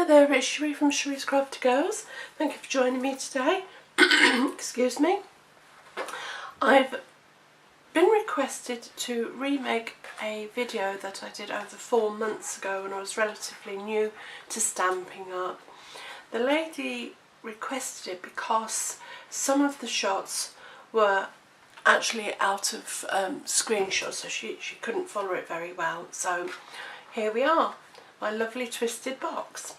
Hello there, it's Cherie from Cherie's Crafty Girls. Thank you for joining me today. Excuse me. I've been requested to remake a video that I did over 4 months ago when I was relatively new to Stampin' Up. The lady requested it because some of the shots were actually out of screenshots, so she couldn't follow it very well. So here we are, my lovely twisted box.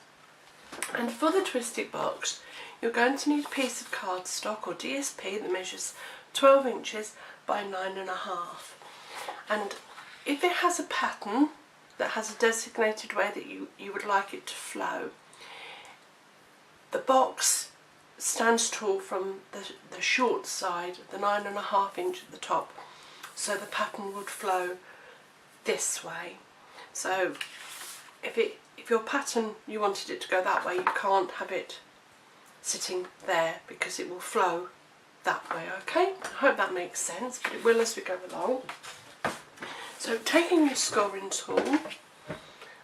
And for the twisted box you're going to need a piece of cardstock or DSP that measures 12 inches by 9.5, and if it has a pattern that has a designated way that you would like it to flow, the box stands tall from the short side, the 9.5 inch at the top, so the pattern would flow this way. So if your pattern, you wanted it to go that way, you can't have it sitting there because it will flow that way, okay? I hope that makes sense, but it will as we go along. So taking your scoring tool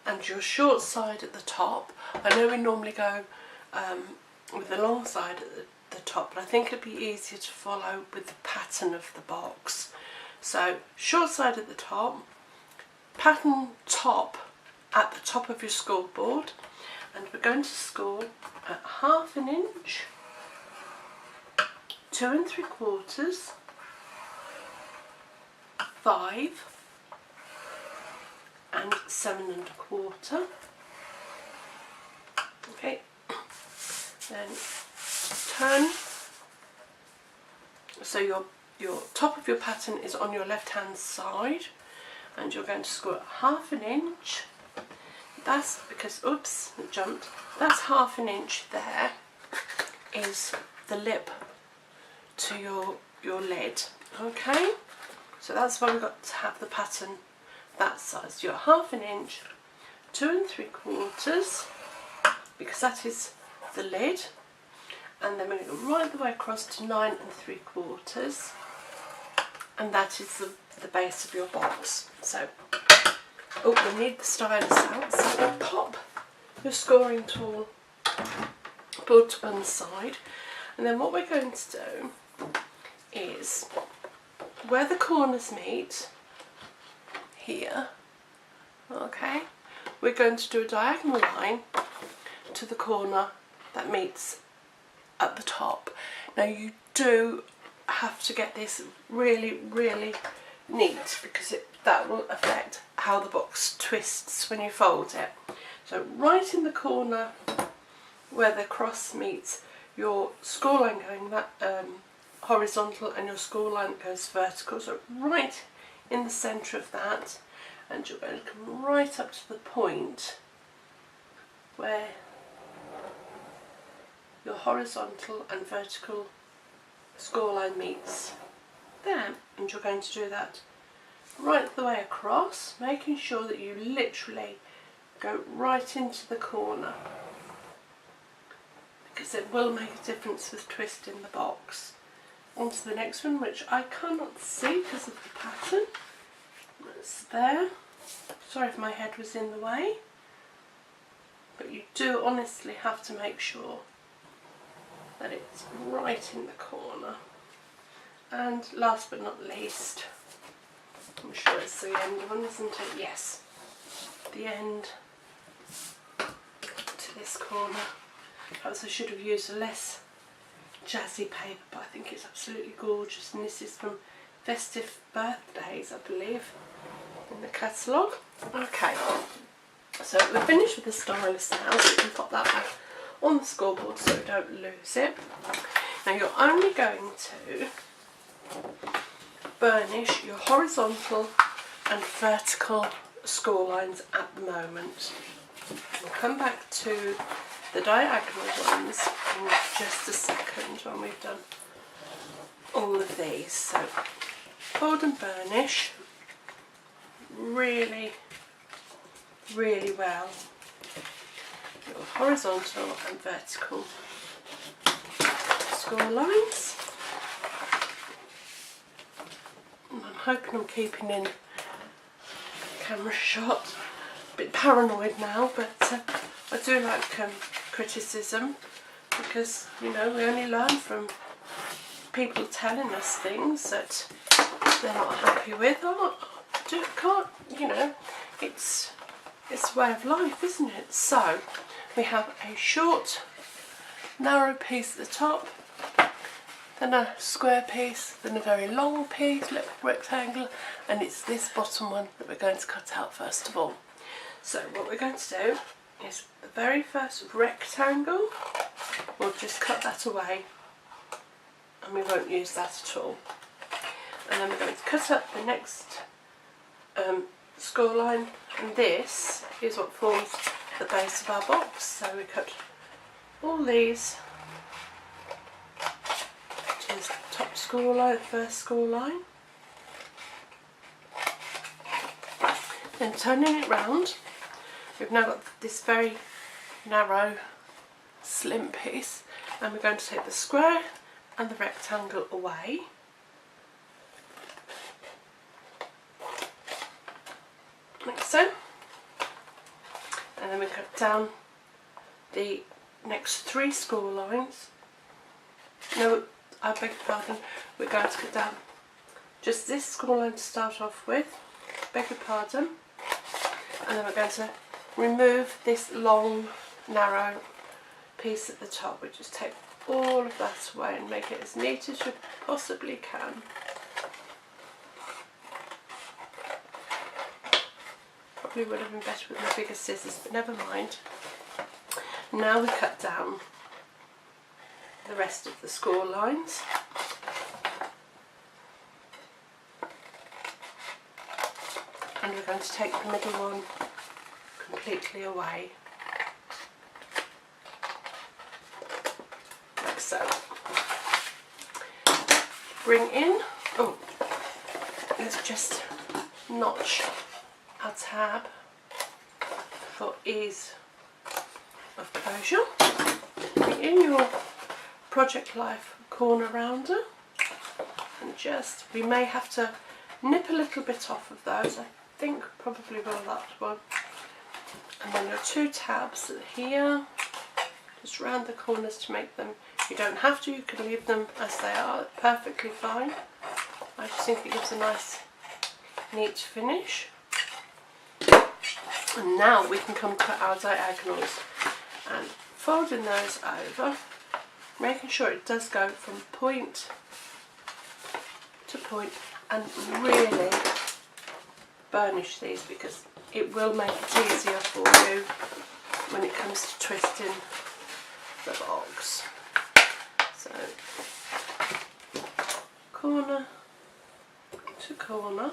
and your short side at the top, I know we normally go with the long side at the top, but I think it'd be easier to follow with the pattern of the box. So short side at the top, pattern top at the top of your scoreboard, and we're going to score at 1/2 inch, 2 3/4, 5 and 7 1/4. Okay, then turn, so your top of your pattern is on your left hand side, and you're going to score at 1/2 inch. That's because, oops, it jumped. That's 1/2 inch there is the lip to your lid. Okay, so that's why we've got to have the pattern that size. You're 1/2 inch, 2 3/4, because that is the lid, and then we're going to go right the way across to 9 3/4, and that is the base of your box. So, oh, we need the stylus out, so pop your scoring tool board to one side, and then what we're going to do is where the corners meet here, okay, we're going to do a diagonal line to the corner that meets at the top. Now you do have to get this really neat, because that will affect how the box twists when you fold it. So right in the corner where the cross meets your score line going that horizontal and your score line goes vertical, so right in the centre of that, and you're going to come right up to the point where your horizontal and vertical score line meets there, and you're going to do that right the way across, making sure that you literally go right into the corner, because it will make a difference with twisting the box. On to the next one, which I cannot see because of the pattern. It's there. Sorry if my head was in the way, but you do honestly have to make sure that it's right in the corner. And last but not least, I'm sure it's the end one, isn't it? Yes, the end to this corner. Perhaps I should have used a less jazzy paper, but I think it's absolutely gorgeous, and this is from Festive Birthdays, I believe, in the catalogue. Okay, so we're finished with the stylus now, so you can pop that back on the scoreboard so we don't lose it. Now you're only going to burnish your horizontal and vertical score lines at the moment. We'll come back to the diagonal ones in just a second when we've done all of these. So fold and burnish really well your horizontal and vertical score lines. And I'm hoping I'm keeping in camera shot. A bit paranoid now, but I do like criticism, because, you know, we only learn from people telling us things that they're not happy with. Oh, can't, you know, it's a way of life, isn't it? So we have a short, narrow piece at the top, then a square piece, then a very long piece, little rectangle, and it's this bottom one that we're going to cut out first of all. So what we're going to do is the very first rectangle, we'll just cut that away and we won't use that at all. And then we're going to cut up the next score line, and this is what forms the base of our box. So we cut all these to the top score line, first score line, then turning it round, we've now got this very narrow slim piece, and we're going to take the square and the rectangle away. Like so, and then we cut down the next 3 score lines. No, I beg your pardon, we're going to cut down just this score line to start off with, beg your pardon, and then we're going to remove this long narrow piece at the top. We just take all of that away and make it as neat as you possibly can. Probably would have been better with my bigger scissors, but never mind. Now we cut down the rest of the score lines. And we're going to take the middle one completely away. Like so. Bring in, oh, let's just notch our tab for ease of closure. Bring in your Project Life corner rounder and just, we may have to nip a little bit off of those. I think probably will that one. And then your 2 tabs here, just round the corners to make them, you don't have to, you can leave them as they are, perfectly fine. I just think it gives a nice neat finish. And now we can come to our diagonals and folding those over, making sure it does go from point to point, and really burnish these because it will make it easier for you when it comes to twisting the box. So corner to corner,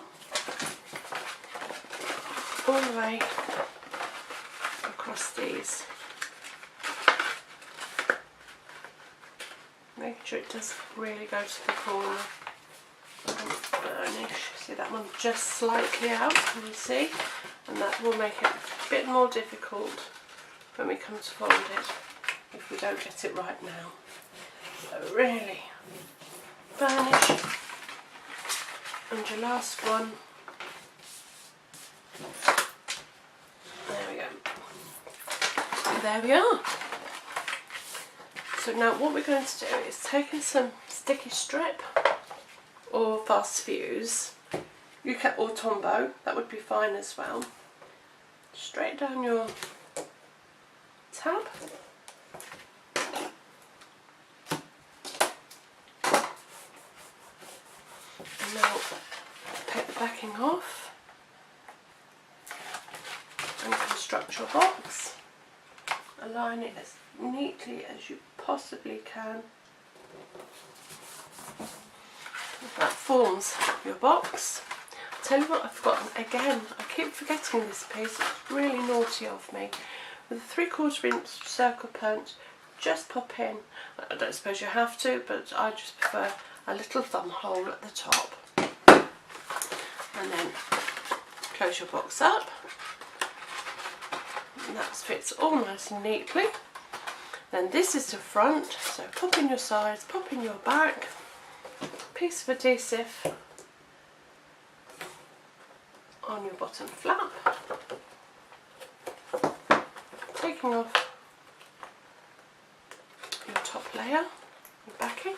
all the way across these, making sure it does really go to the corner and burnish. See that one just slightly out, can you see? And that will make it a bit more difficult when we come to fold it if we don't get it right now. So really burnish, and your last one, there we go, there we are. So now what we're going to do is take some sticky strip or fast fuse, you can, or Tombow, that would be fine as well, straight down your tab. And now take the backing off and construct your box. Align it as neatly as you possibly can. That forms your box. I'll tell you what I've forgotten again, I keep forgetting this piece, it's really naughty of me. With a 3/4 inch circle punch, just pop in, I don't suppose you have to, but I just prefer a little thumb hole at the top. And then close your box up, and that fits all nice and neatly. Then this is the front, so pop in your sides, pop in your back, piece of adhesive on your bottom flap, taking off your top layer, your backing,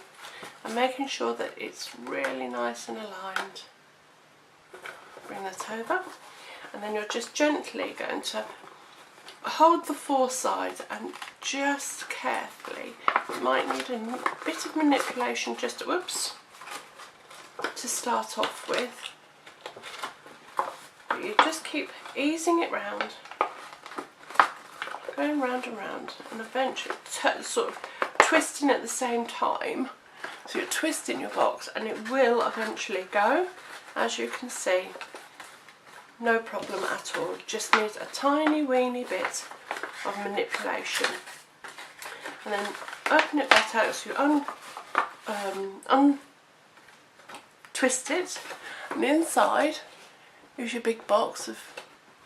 and making sure that it's really nice and aligned. Bring that over, and then you're just gently going to hold the four sides and just carefully, it might need a bit of manipulation just to start off with, but you just keep easing it round, going round and round, and eventually sort of twisting at the same time. So you're twisting your box and it will eventually go, as you can see. No problem at all, just needs a tiny weeny bit of manipulation. And then open it back out so you untwist it, and inside is your big box of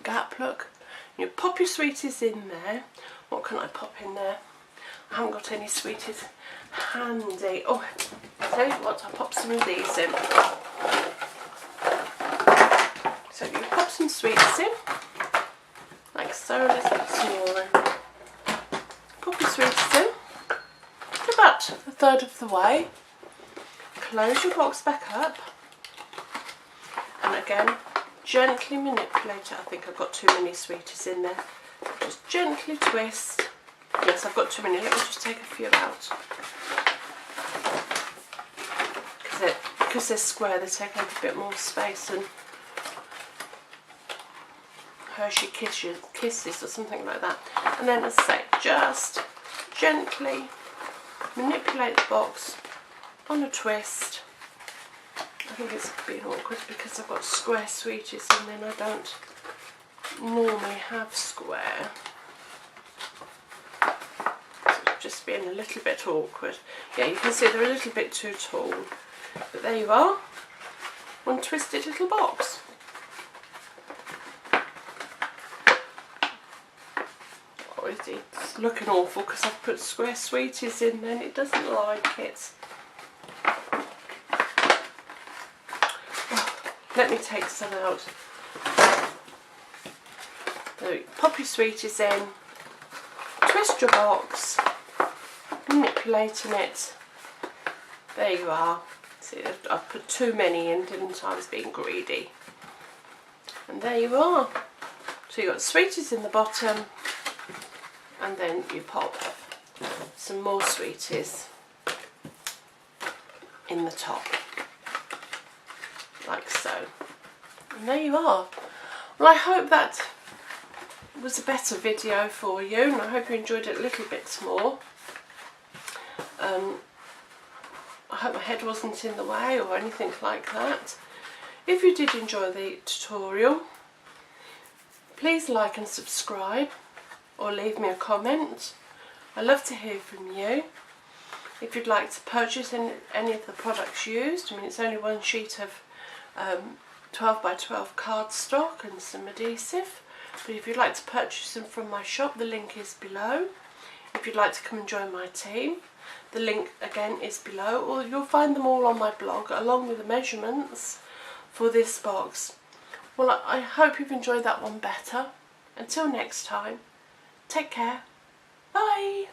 Gap look. You pop your sweeties in there. What can I pop in there? I haven't got any sweeties handy. Oh, I'll tell you what, I'll pop some of these in. So you pop some sweets in, like so, a little bit smaller. Pop your sweets in, about a third of the way. Close your box back up, and again, gently manipulate it. I think I've got too many sweeties in there. Just gently twist. Yes, I've got too many. Let me just take a few out. Because they're square, they take up a bit more space than Hershey Kisses or something like that. And then, as I say, just gently manipulate the box on a twist. I think it's being awkward because I've got square sweeties and then I don't normally have square. So it's just being a little bit awkward. Yeah, you can see they're a little bit too tall. But there you are, one twisted little box. Oh, it's looking awful because I've put square sweeties in there and it doesn't like it. Oh, let me take some out. So you pop your sweeties in, twist your box, manipulating it. There you are. See, I've put too many in, didn't I? I was being greedy. And there you are. So you've got sweeties in the bottom, and then you pop some more sweeties in the top, like so. And there you are. Well, I hope that was a better video for you, and I hope you enjoyed it a little bit more. I hope my head wasn't in the way or anything like that. If you did enjoy the tutorial, please like and subscribe or leave me a comment. I love to hear from you. If you'd like to purchase any of the products used, I mean, it's only one sheet of 12 by 12 cardstock and some adhesive, but if you'd like to purchase them from my shop, the link is below. If you'd like to come and join my team, the link again is below, or you'll find them all on my blog along with the measurements for this box. Well, I hope you've enjoyed that one better. Until next time, take care. Bye.